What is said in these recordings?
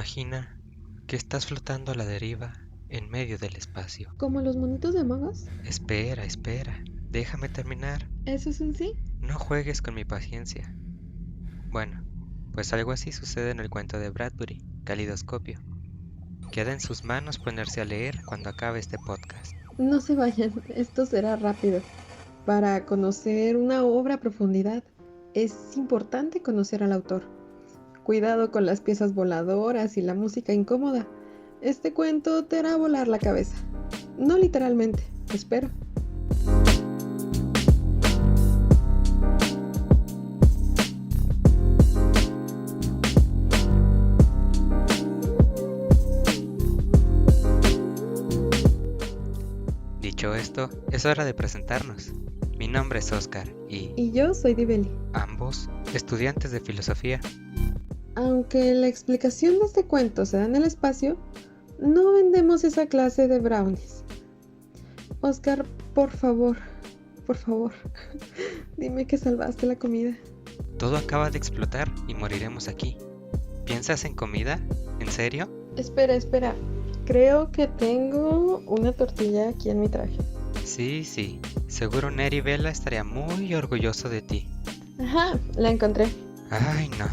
Imagina que estás flotando a la deriva en medio del espacio. ¿Como los monitos de Among Us? Espera, déjame terminar. ¿Eso es un sí? No juegues con mi paciencia. Bueno, pues algo así sucede en el cuento de Bradbury, Calidoscopio. Queda en sus manos ponerse a leer cuando acabe este podcast. No se vayan, esto será rápido. Para conocer una obra a profundidad, es importante conocer al autor. Cuidado con las piezas voladoras y la música incómoda. Este cuento te hará volar la cabeza. No literalmente, espero. Dicho esto, es hora de presentarnos. Mi nombre es Oscar y Y yo soy Dibeli. ambos estudiantes de filosofía. Aunque la explicación de este cuento se da en el espacio, no vendemos esa clase de brownies. Oscar, por favor, dime que salvaste la comida. Todo acaba de explotar y moriremos aquí. ¿Piensas en comida? ¿En serio? Espera. Creo que tengo una tortilla aquí en mi traje. Sí, seguro Neri Vela estaría muy orgulloso de ti. Ajá, la encontré. Ay, no.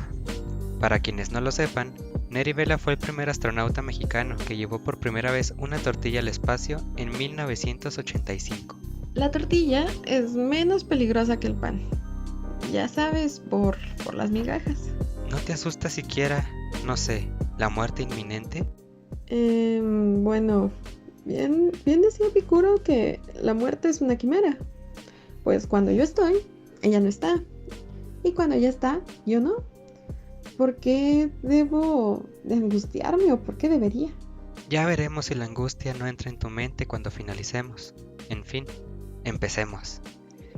Para quienes no lo sepan, Neri Vela fue el primer astronauta mexicano que llevó por primera vez una tortilla al espacio en 1985. La tortilla es menos peligrosa que el pan. Ya sabes, por las migajas. ¿No te asusta siquiera, no sé, la muerte inminente? Bueno, bien decía Epicuro que la muerte es una quimera. Pues cuando yo estoy, ella no está. Y cuando ella está, yo no. ¿Por qué debo de angustiarme o por qué debería? Ya veremos si la angustia no entra en tu mente cuando finalicemos. En fin, empecemos.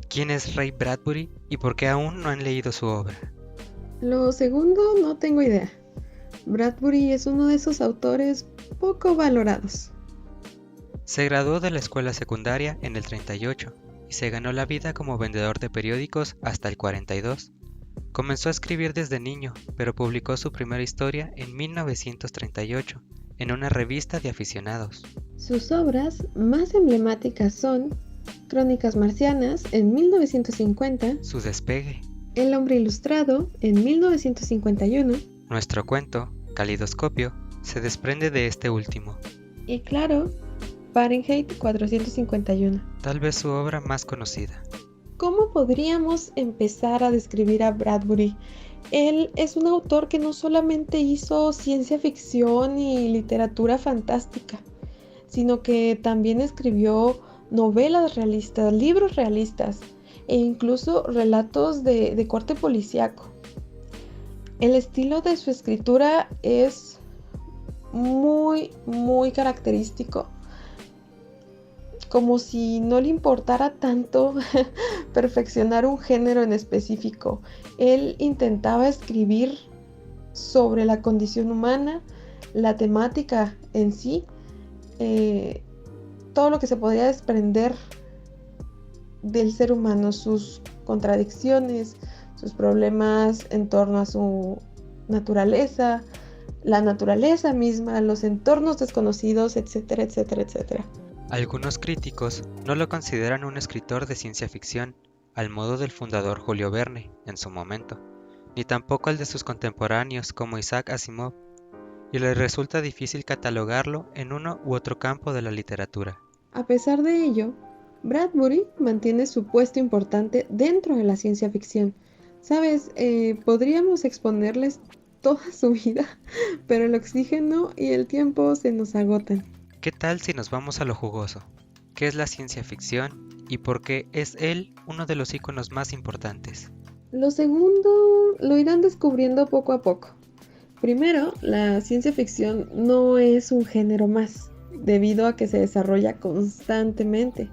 ¿Quién es Ray Bradbury y por qué aún no han leído su obra? Lo segundo, no tengo idea. Bradbury es uno de esos autores poco valorados. Se graduó de la escuela secundaria en el 38 y se ganó la vida como vendedor de periódicos hasta el 42. Comenzó a escribir desde niño, pero publicó su primera historia en 1938 en una revista de aficionados. Sus obras más emblemáticas son Crónicas Marcianas en 1950, Su despegue. El hombre ilustrado en 1951 Nuestro cuento, Calidoscopio, se desprende de este último. y claro, Fahrenheit 451. Tal vez su obra más conocida. ¿Cómo podríamos empezar a describir a Bradbury? Él es un autor que no solamente hizo ciencia ficción y literatura fantástica, sino que también escribió novelas realistas, libros realistas e incluso relatos de corte policíaco. El estilo de su escritura es muy característico, como si no le importara tanto perfeccionar un género en específico. Él intentaba escribir sobre la condición humana, la temática en sí, todo lo que se podría desprender del ser humano, sus contradicciones, sus problemas en torno a su naturaleza, la naturaleza misma, los entornos desconocidos, etcétera. Algunos críticos no lo consideran un escritor de ciencia ficción, al modo del fundador Julio Verne en su momento, ni tampoco el de sus contemporáneos como Isaac Asimov, y les resulta difícil catalogarlo en uno u otro campo de la literatura. A pesar de ello, Bradbury mantiene su puesto importante dentro de la ciencia ficción. Sabes, podríamos exponerles toda su vida, pero el oxígeno y el tiempo se nos agotan. ¿Qué tal si nos vamos a lo jugoso? ¿Qué es la ciencia ficción y por qué es él uno de los íconos más importantes? Lo segundo lo irán descubriendo poco a poco. Primero, la ciencia ficción no es un género más, debido a que se desarrolla constantemente.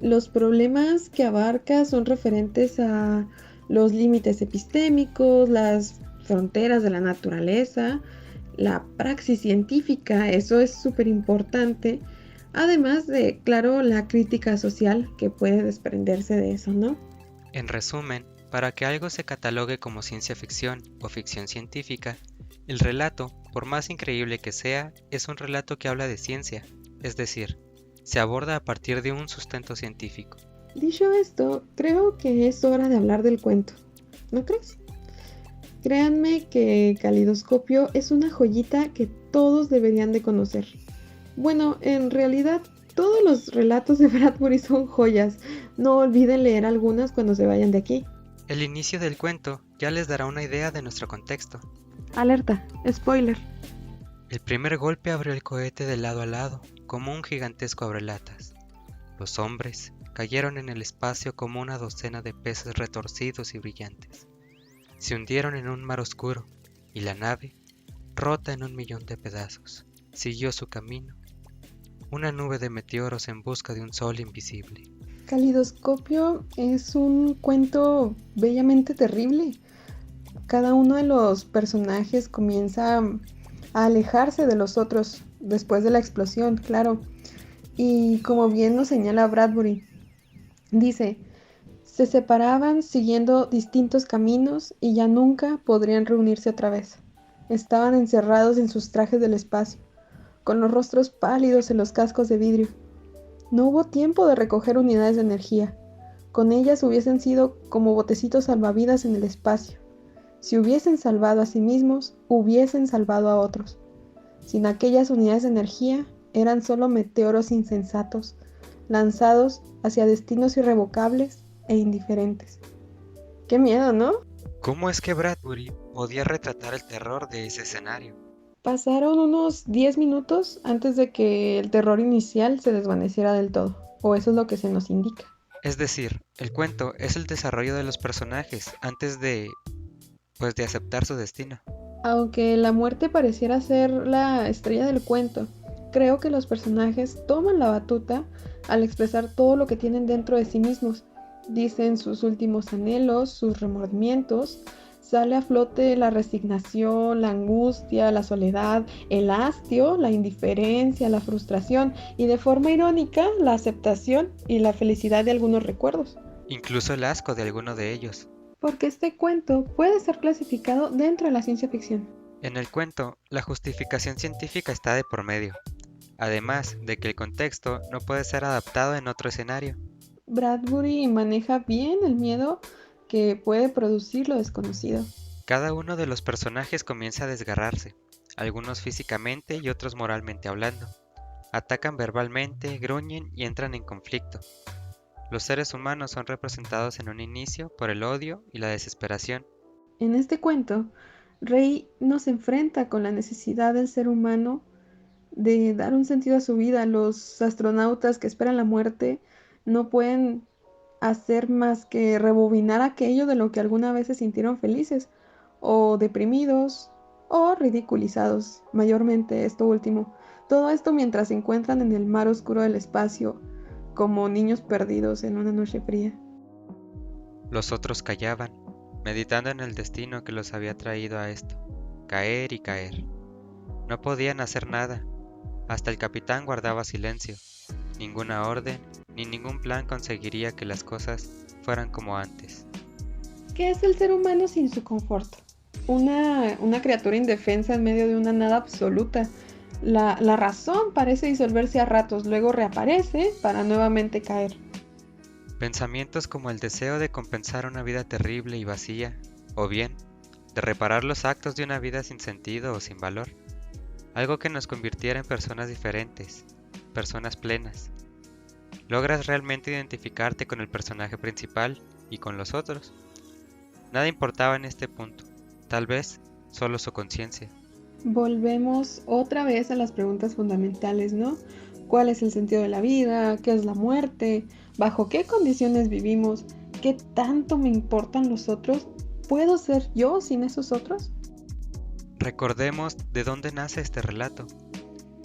Los problemas que abarca son referentes a los límites epistémicos, las fronteras de la naturaleza, la praxis científica, eso es súper importante, además de, claro, la crítica social que puede desprenderse de eso, ¿no? En resumen, para que algo se catalogue como ciencia ficción o ficción científica, el relato por más increíble que sea, es un relato que habla de ciencia, es decir, se aborda a partir de un sustento científico. Dicho esto, creo que es hora de hablar del cuento, ¿no crees? Créanme que Calidoscopio es una joyita que todos deberían de conocer. Bueno, en realidad todos los relatos de Bradbury son joyas. No olviden leer algunas cuando se vayan de aquí. El inicio del cuento ya les dará una idea de nuestro contexto. Alerta, spoiler. El primer golpe abrió el cohete de lado a lado, como un gigantesco abrelatas. Los hombres cayeron en el espacio como una docena de peces retorcidos y brillantes. Se hundieron en un mar oscuro, y la nave, rota en 1.000.000 de pedazos, siguió su camino, una nube de meteoros en busca de un sol invisible. Calidoscopio es un cuento bellamente terrible. Cada uno de los personajes comienza a alejarse de los otros después de la explosión, claro. Y como bien nos señala Bradbury, dice, se separaban siguiendo distintos caminos y ya nunca podrían reunirse otra vez. Estaban encerrados en sus trajes del espacio, con los rostros pálidos en los cascos de vidrio. No hubo tiempo de recoger unidades de energía. Con ellas hubiesen sido como botecitos salvavidas en el espacio. Si hubiesen salvado a sí mismos, hubiesen salvado a otros. Sin aquellas unidades de energía, eran solo meteoros insensatos, lanzados hacia destinos irrevocables e indiferentes. ¡Qué miedo!, ¿no? ¿Cómo es que Bradbury podía retratar el terror de ese escenario? Pasaron unos 10 minutos antes de que el terror inicial se desvaneciera del todo, o eso es lo que se nos indica. Es decir, el cuento es el desarrollo de los personajes antes de aceptar su destino. Aunque la muerte pareciera ser la estrella del cuento, creo que los personajes toman la batuta al expresar todo lo que tienen dentro de sí mismos. Dicen sus últimos anhelos, sus remordimientos. Sale a flote la resignación, la angustia, la soledad, el hastio, la indiferencia, la frustración y de forma irónica la aceptación y la felicidad de algunos recuerdos. Incluso el asco de alguno de ellos. Porque este cuento puede ser clasificado dentro de la ciencia ficción. En el cuento, la justificación científica está de por medio, además de que el contexto no puede ser adaptado en otro escenario. Bradbury maneja bien el miedo que puede producir lo desconocido. Cada uno de los personajes comienza a desgarrarse, algunos físicamente y otros moralmente hablando. Atacan verbalmente, gruñen y entran en conflicto. Los seres humanos son representados en un inicio por el odio y la desesperación. En este cuento, Ray nos enfrenta con la necesidad del ser humano de dar un sentido a su vida. Los astronautas que esperan la muerte no pueden hacer más que rebobinar aquello de lo que alguna vez se sintieron felices, o deprimidos, o ridiculizados, mayormente esto último. Todo esto mientras se encuentran en el mar oscuro del espacio, como niños perdidos en una noche fría. Los otros callaban, meditando en el destino que los había traído a esto, caer y caer. No podían hacer nada, hasta el capitán guardaba silencio. Ninguna orden ni ningún plan conseguiría que las cosas fueran como antes. ¿Qué es el ser humano sin su confort? Una criatura indefensa en medio de una nada absoluta. La razón parece disolverse a ratos, luego reaparece para nuevamente caer. Pensamientos como el deseo de compensar una vida terrible y vacía, o bien, de reparar los actos de una vida sin sentido o sin valor. Algo que nos convirtiera en personas diferentes, personas plenas. ¿Logras realmente identificarte con el personaje principal y con los otros? Nada importaba en este punto, tal vez solo su conciencia. Volvemos otra vez a las preguntas fundamentales, ¿no? ¿Cuál es el sentido de la vida? ¿Qué es la muerte? ¿Bajo qué condiciones vivimos? ¿Qué tanto me importan los otros? ¿Puedo ser yo sin esos otros? Recordemos de dónde nace este relato.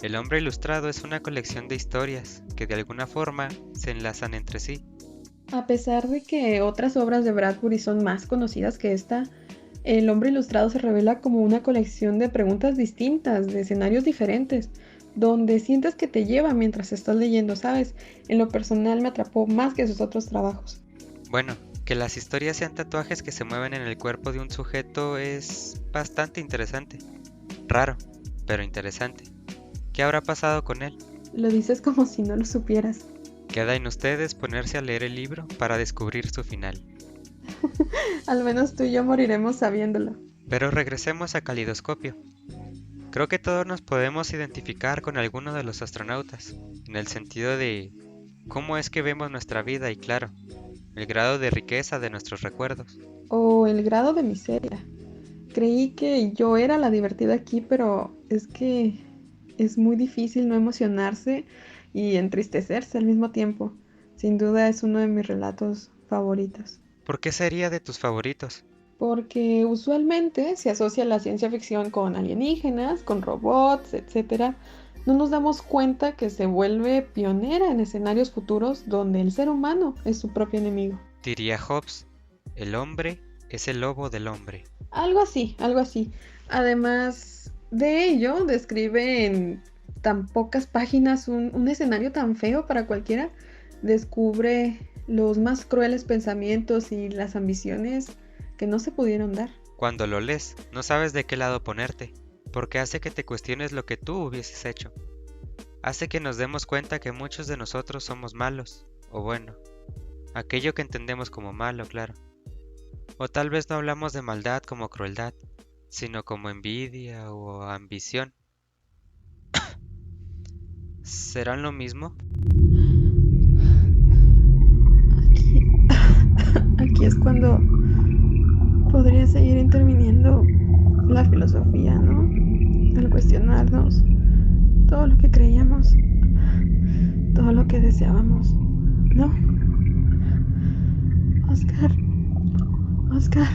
El Hombre Ilustrado es una colección de historias que de alguna forma se enlazan entre sí. A pesar de que otras obras de Bradbury son más conocidas que esta, El Hombre Ilustrado se revela como una colección de preguntas distintas, de escenarios diferentes, donde sientes que te lleva mientras estás leyendo, ¿sabes? En lo personal me atrapó más que sus otros trabajos. Bueno, que las historias sean tatuajes que se mueven en el cuerpo de un sujeto es bastante interesante. Raro, pero interesante. ¿Qué habrá pasado con él? Lo dices como si no lo supieras. Queda en ustedes ponerse a leer el libro para descubrir su final. Al menos tú y yo moriremos sabiéndolo. Pero regresemos a Calidoscopio. Creo que todos nos podemos identificar con alguno de los astronautas, en el sentido de cómo es que vemos nuestra vida y claro, el grado de riqueza de nuestros recuerdos. O el grado de miseria. Creí que yo era la divertida aquí, pero es que es muy difícil no emocionarse y entristecerse al mismo tiempo. Sin duda es uno de mis relatos favoritos. ¿Por qué sería de tus favoritos? Porque usualmente se asocia la ciencia ficción con alienígenas, con robots, etcétera. No nos damos cuenta que se vuelve pionera en escenarios futuros donde el ser humano es su propio enemigo. Diría Hobbes, el hombre es el lobo del hombre. Algo así, algo así. Además de ello, describe en tan pocas páginas un escenario tan feo para cualquiera. Descubre los más crueles pensamientos y las ambiciones que no se pudieron dar. Cuando lo lees, no sabes de qué lado ponerte, porque hace que te cuestiones lo que tú hubieses hecho. Hace que nos demos cuenta que muchos de nosotros somos malos, o bueno, aquello que entendemos como malo, claro. O tal vez no hablamos de maldad como crueldad, sino como envidia o ambición. ¿Serán lo mismo? Aquí es cuando podría seguir interviniendo la filosofía, ¿no? Al cuestionarnos todo lo que creíamos, todo lo que deseábamos, ¿no? Oscar, Oscar.